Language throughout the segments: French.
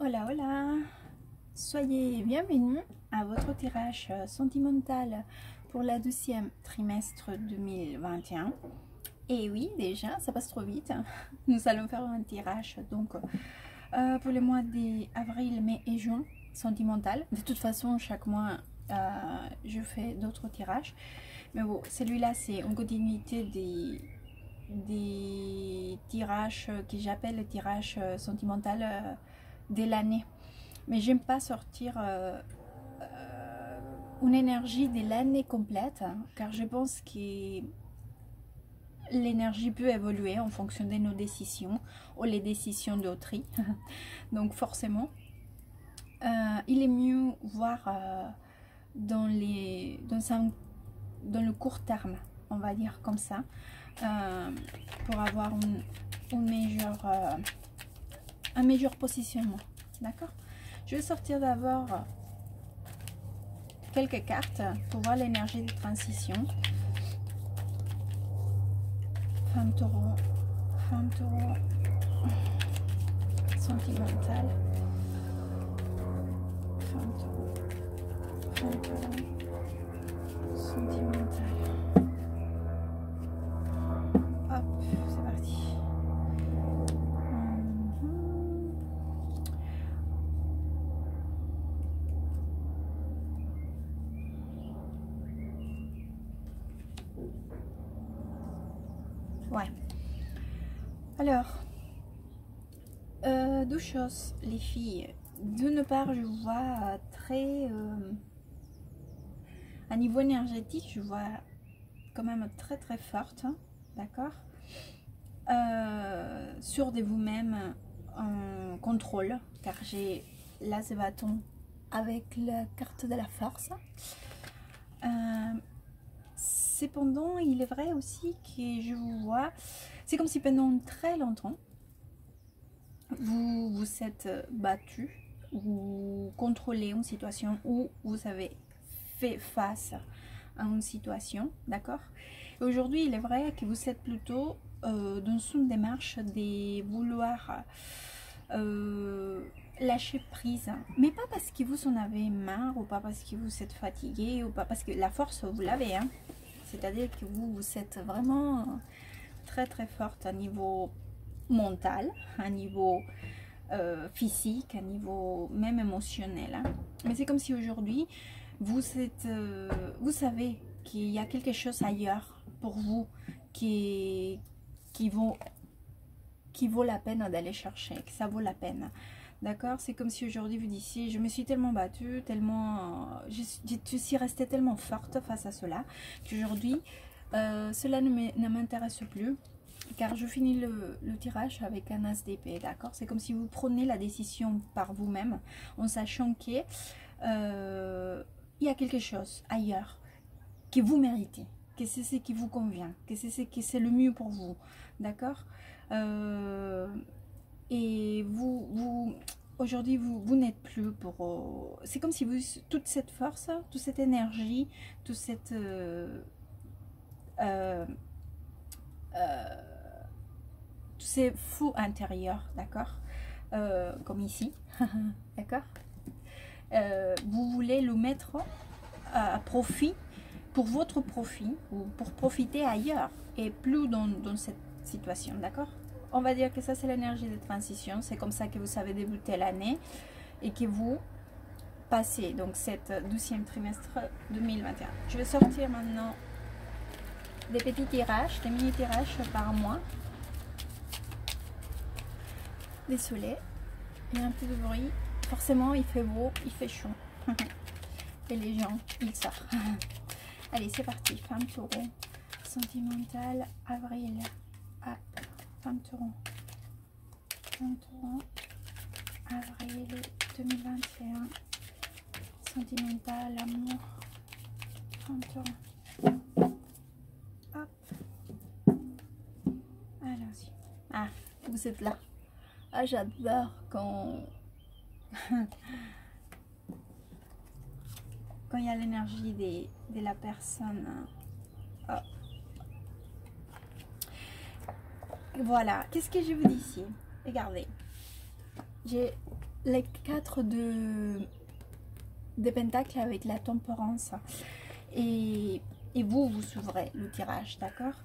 Hola, hola, soyez bienvenus à votre tirage sentimental pour la 12e trimestre 2021. Et oui, déjà, ça passe trop vite. Nous allons faire un tirage donc pour les mois d'avril, mai et juin sentimental. De toute façon, chaque mois, je fais d'autres tirages. Mais bon, celui-là, c'est en continuité des tirages que j'appelle les tirages sentimental de l'année. Mais j'aime pas sortir une énergie de l'année complète, car je pense que l'énergie peut évoluer en fonction de nos décisions ou les décisions d'autrui. Donc forcément, il est mieux voir dans le court terme, on va dire comme ça, pour avoir un meilleur positionnement. D'accord? Je vais sortir d'abord quelques cartes pour voir l'énergie de transition. Femme taureau, sentimentale. Femme taureau, sentimentale. Hop, c'est parti. Ouais. Alors, deux choses, les filles. D'une part, je vois très... à niveau énergétique, je vois quand même très très forte, hein, d'accord, sûr de vous-même, en contrôle, car j'ai l'as de bâton avec la carte de la force. Cependant, il est vrai aussi que je vous vois, c'est comme si pendant très longtemps, vous vous êtes battu ou contrôlé une situation où vous avez fait face à une situation, d'accord. Aujourd'hui, il est vrai que vous êtes plutôt dans une démarche de vouloir lâcher prise, mais pas parce que vous en avez marre ou pas parce que vous êtes fatigué ou pas parce que la force vous l'avez, hein. C'est-à-dire que vous êtes vraiment très très forte à niveau mental, à niveau physique, à niveau même émotionnel, hein. Mais c'est comme si aujourd'hui vous savez qu'il y a quelque chose ailleurs pour vous qui vaut la peine d'aller chercher, que ça vaut la peine, d'accord. C'est comme si aujourd'hui vous disiez: je me suis tellement battue, je suis restée tellement forte face à cela qu'aujourd'hui cela ne m'intéresse plus, car je finis le tirage avec un as d'épée, d'accord. C'est comme si vous prenez la décision par vous-même en sachant que il y a quelque chose ailleurs que vous méritez, que c'est ce qui vous convient, que c'est le mieux pour vous, d'accord. Et vous aujourd'hui vous n'êtes plus pour c'est comme si vous, toute cette force, toute cette énergie, toute cette tous ces fous intérieurs, d'accord, comme ici, d'accord, vous voulez le mettre à profit, pour votre profit, ou pour profiter ailleurs et plus dans cette situation, d'accord. On va dire que ça, c'est l'énergie de transition. C'est comme ça que vous savez débuter l'année et que vous passez donc cette 12e trimestre 2021. Je vais sortir maintenant des petits tirages, des mini tirages par mois. Désolée, il y a un peu de bruit. Forcément, il fait beau, il fait chaud. Et les gens, ils sortent. Allez, c'est parti. Femme taureau, sentimentale, avril. Hop, femme taureau. Femme taureau, avril 2021. Sentimentale, amour. Femme taureau. Hop. Allons-y. Ah, vous êtes là. Ah, j'adore quand quand il y a l'énergie de la personne. Oh. Voilà, qu'est-ce que je vous dis ici? Regardez, j'ai les 4 de pentacles avec la tempérance. Et vous, vous s'ouvrez le tirage, d'accord?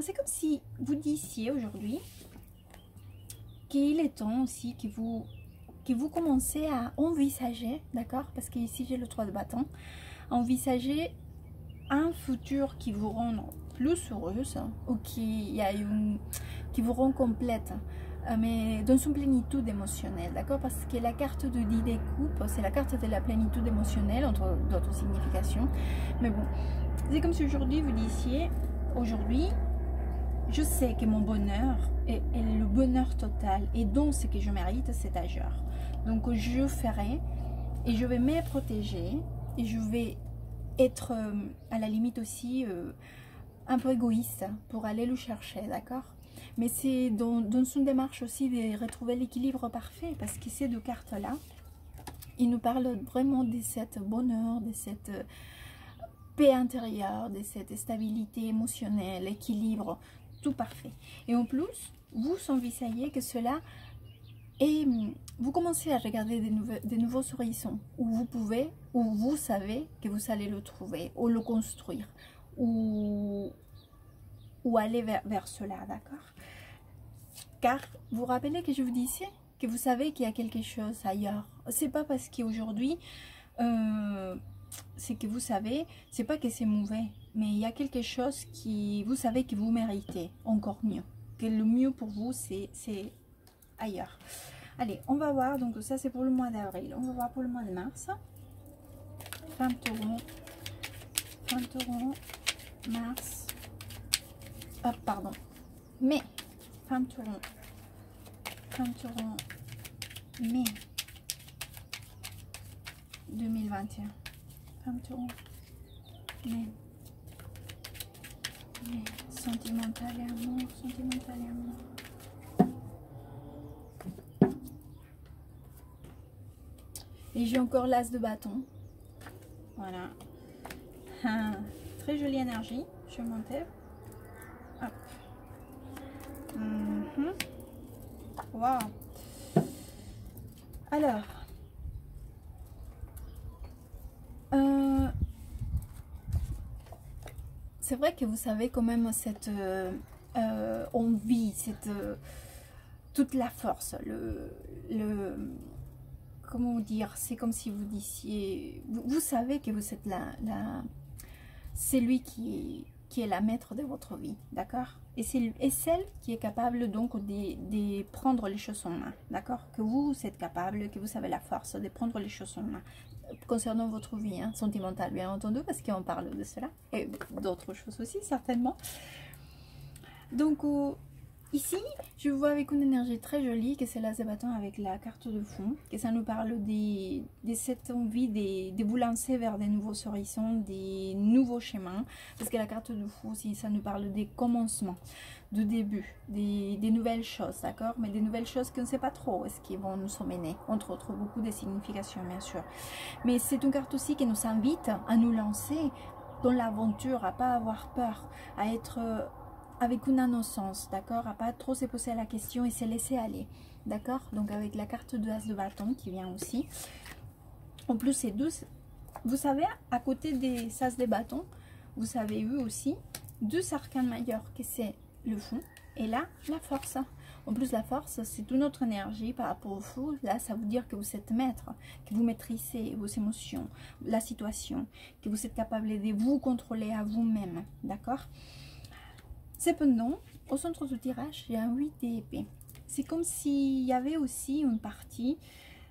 C'est comme si vous disiez aujourd'hui qu'il est temps aussi que vous commencez à envisager, d'accord? Parce qu'ici j'ai le 3 de bâton, envisager un futur qui vous rend plus heureuse ou qui vous rend complète, mais dans une plénitude émotionnelle, d'accord? Parce que la carte de 10 des coupes, c'est la carte de la plénitude émotionnelle, entre d'autres significations. Mais bon, c'est comme si aujourd'hui vous disiez, aujourd'hui, je sais que mon bonheur est le bonheur total et donc ce que je mérite, c'est ailleurs. Donc je ferai et je vais me protéger et je vais être à la limite aussi un peu égoïste pour aller le chercher, d'accord? Mais c'est dans une démarche aussi de retrouver l'équilibre parfait, parce que ces 2 cartes-là, ils nous parlent vraiment de cette bonheur, de cette paix intérieure, de cette stabilité émotionnelle, équilibre, tout parfait. Et en plus, vous envisagez que cela et vous commencez à regarder des nouveaux horizons où vous pouvez, où vous savez que vous allez le trouver, ou le construire, ou aller vers cela, d'accord? Car vous rappelez que je vous disais que vous savez qu'il y a quelque chose ailleurs. C'est pas parce qu'aujourd'hui, c'est que vous savez, c'est pas que c'est mauvais, mais il y a quelque chose qui, vous savez que vous méritez encore mieux. Que le mieux pour vous, c'est ailleurs. Allez, on va voir, donc ça c'est pour le mois d'avril. On va voir pour le mois de mars. Femme taureau, mars, ah pardon, mai, femme taureau, mai 2021, femme taureau, mai, sentimental et amour, Et j'ai encore l'as de bâton. Voilà. Très jolie énergie. Je vais monter. Hop. Wow. Alors. C'est vrai que vous savez quand même cette envie, cette toute la force, comment dire, c'est comme si vous disiez, vous savez que vous êtes c'est lui qui est la maître de votre vie, d'accord? Et celle qui est capable donc de prendre les choses en main, d'accord? Que vous êtes capable, que vous avez la force de prendre les choses en main concernant votre vie, hein, sentimentale bien entendu, parce qu'on parle de cela, et d'autres choses aussi certainement. Donc ici, je vois avec une énergie très jolie, que c'est l'as de bâton avec la carte de fond, que ça nous parle de cette envie de vous lancer vers des nouveaux horizons, des nouveaux chemins, parce que la carte de fond aussi, ça nous parle des commencements, de début, des nouvelles choses, d'accord? Mais des nouvelles choses qu'on ne sait pas trop est-ce qu'ils vont nous emmener, entre autres beaucoup de significations bien sûr. Mais c'est une carte aussi qui nous invite à nous lancer dans l'aventure, à pas avoir peur, à être avec une innocence, d'accord, à pas trop se poser la question et se laisser aller, d'accord. Donc avec la carte de as de bâton qui vient aussi. En plus c'est 12, vous savez, à côté des as de bâton, vous avez eu aussi 2 arcanes majeurs, que c'est le fond et là la force. En plus la force c'est une autre énergie par rapport au fou. Là ça veut dire que vous êtes maître, que vous maîtrisez vos émotions, la situation, que vous êtes capable de vous contrôler à vous-même, d'accord. Cependant, au centre du tirage, il y a un 8 d'épée. C'est comme s'il y avait aussi une partie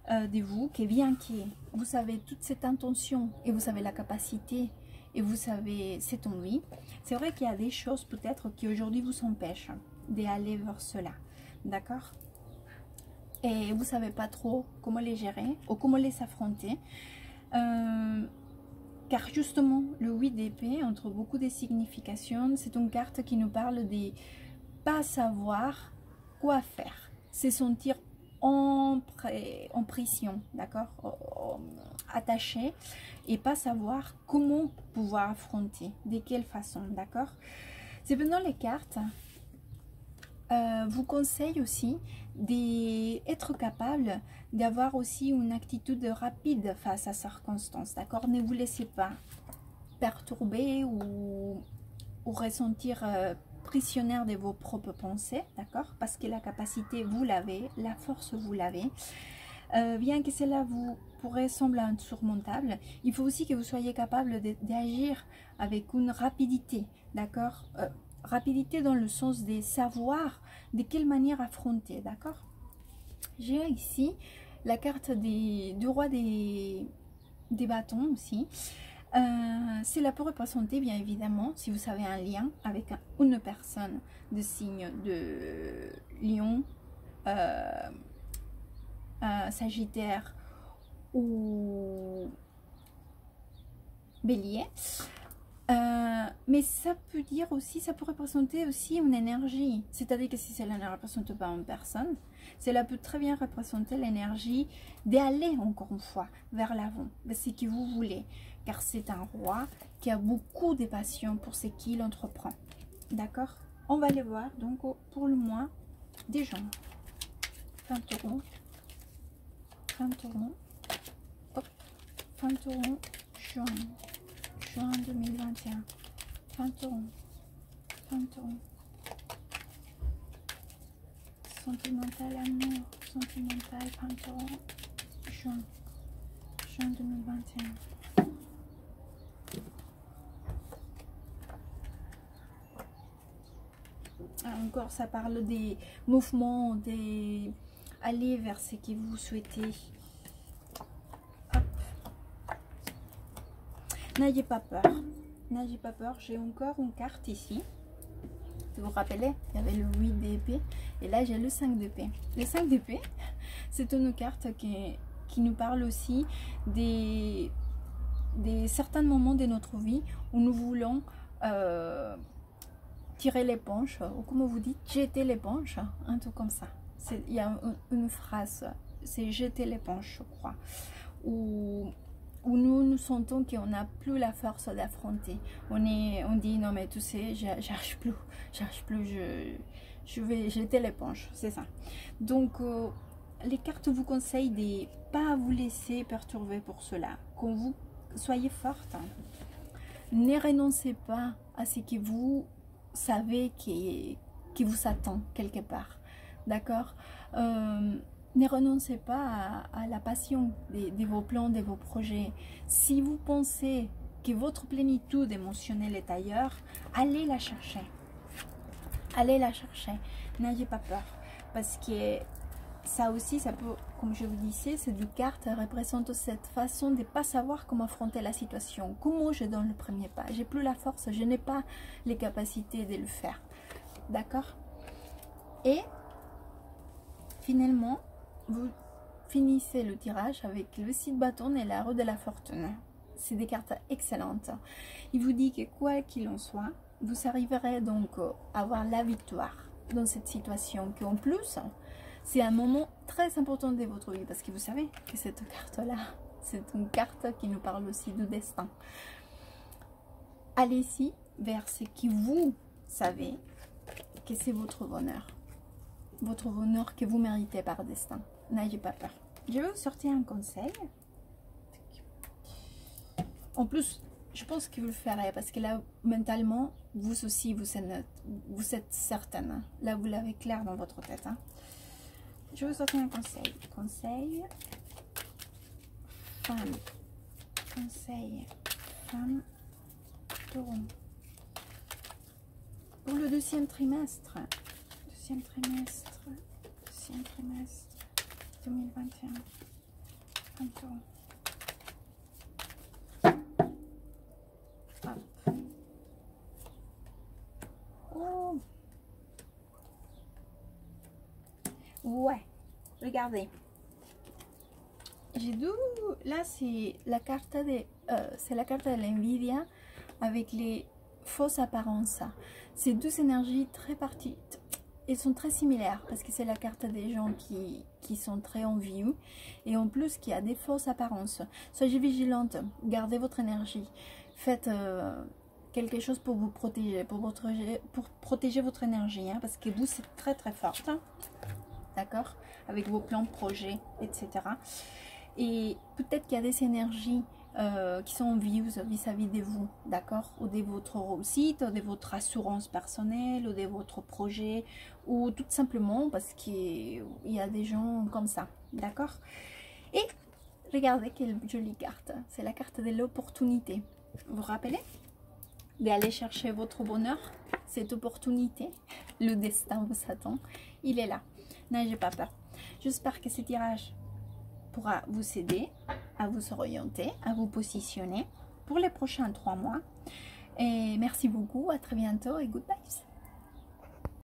de vous qui, bien que vous savez toute cette intention et vous savez la capacité et vous savez cette envie, c'est vrai qu'il y a des choses peut-être qui aujourd'hui vous empêchent d'aller vers cela, d'accord? Et vous savez pas trop comment les gérer ou comment les affronter. Car justement, le 8 d'épée, entre beaucoup de significations, c'est une carte qui nous parle de pas savoir quoi faire. Se sentir en pression, d'accord, attaché, et pas savoir comment pouvoir affronter, de quelle façon, d'accord. C'est pendant les cartes vous conseille aussi d'être capable d'avoir aussi une attitude rapide face à circonstances, d'accord? Ne vous laissez pas perturber ou ressentir prisonnière de vos propres pensées, d'accord? Parce que la capacité, vous l'avez, la force, vous l'avez. Bien que cela vous pourrait sembler insurmontable, il faut aussi que vous soyez capable d'agir avec une rapidité, d'accord? Rapidité dans le sens de savoir de quelle manière affronter, d'accord? J'ai ici la carte du roi des bâtons aussi. Cela peut représenter bien évidemment, si vous avez un lien avec une personne de signe de lion, sagittaire ou bélier. Mais ça peut dire aussi, ça peut représenter aussi une énergie. C'est-à-dire que si cela ne représente pas une personne, cela peut très bien représenter l'énergie d'aller encore une fois vers l'avant, de ce que vous voulez. Car c'est un roi qui a beaucoup de passion pour ce qu'il entreprend. D'accord? On va aller voir donc pour le mois des gens. 20 euros. 20 euros. Hop. 20 euros. Juin 2021. 20 euros. 20 euros. Sentimental, amour. Sentimental, 20 euros. Juin 2021. Encore, ça parle des mouvements, des aller vers ce que vous souhaitez. Hop. N'ayez pas peur. N'ayez pas peur. J'ai encore une carte ici. Vous vous rappelez, il y avait le 8 d'épée. Et là, j'ai le 5 d'épée. Le 5 d'épée, c'est une carte qui nous parle aussi des certains moments de notre vie où nous voulons tirer l'éponge, ou comme vous dites, jeter l'éponge, un truc comme ça. Il y a une phrase, c'est jeter l'éponge, je crois, où nous sentons qu'on n'a plus la force d'affronter. On dit non mais tu sais, j'arrive plus, je vais jeter l'éponge, c'est ça. Donc les cartes vous conseillent de pas vous laisser perturber pour cela, que vous soyez forte. Ne renoncez pas à ce que vous savez qui vous attend quelque part, d'accord? Ne renoncez pas à la passion de vos plans, de vos projets. Si vous pensez que votre plénitude émotionnelle est ailleurs, allez la chercher. Allez la chercher. N'ayez pas peur. Parce que ça aussi, ça peut, comme je vous disais, ces deux cartes représentent cette façon de ne pas savoir comment affronter la situation. Comment je donne le premier pas? J'ai plus la force, je n'ai pas les capacités de le faire. D'accord? Et finalement, vous finissez le tirage avec le 6 de bâton et la roue de la fortune. C'est des cartes excellentes. Il vous dit que quoi qu'il en soit, vous arriverez donc à avoir la victoire dans cette situation. Qu'en plus, c'est un moment très important de votre vie. Parce que vous savez que cette carte-là, c'est une carte qui nous parle aussi du destin. Allez-y vers ce que vous savez que c'est votre bonheur. Votre bonheur que vous méritez par destin. N'ayez pas peur. Je vais vous sortir un conseil. En plus, je pense que vous le ferez parce que là, mentalement, vous aussi, vous êtes certaine. Là, vous l'avez clair dans votre tête. Hein. Je vais vous sortir un conseil. Conseil femme. Conseil femme taureau. Pour le deuxième trimestre. Deuxième trimestre 2021. Un taureau. Hop. Oh. Ouais, regardez. J'ai deux. Là, c'est la carte de l'envidia avec les fausses apparences. Ces deux énergies très parties. Elles sont très similaires parce que c'est la carte des gens qui sont très envieux et en plus qui a des fausses apparences. Soyez vigilante, gardez votre énergie. Faites quelque chose pour vous protéger, pour protéger votre énergie, hein, parce que vous, c'est très très forte, hein, d'accord, avec vos plans, projets, etc. Et peut-être qu'il y a des énergies qui sont vives vis-à-vis de vous, d'accord, ou de votre réussite, ou de votre assurance personnelle, ou de votre projet, ou tout simplement parce qu'il y a des gens comme ça, d'accord. Et regardez quelle jolie carte, c'est la carte de l'opportunité. Vous vous rappelez d'aller chercher votre bonheur, cette opportunité, le destin vous attend, il est là, n'ayez pas peur. J'espère que ce tirage pourra vous aider à vous orienter, à vous positionner pour les prochains 3 mois. Et merci beaucoup, à très bientôt et good vibes.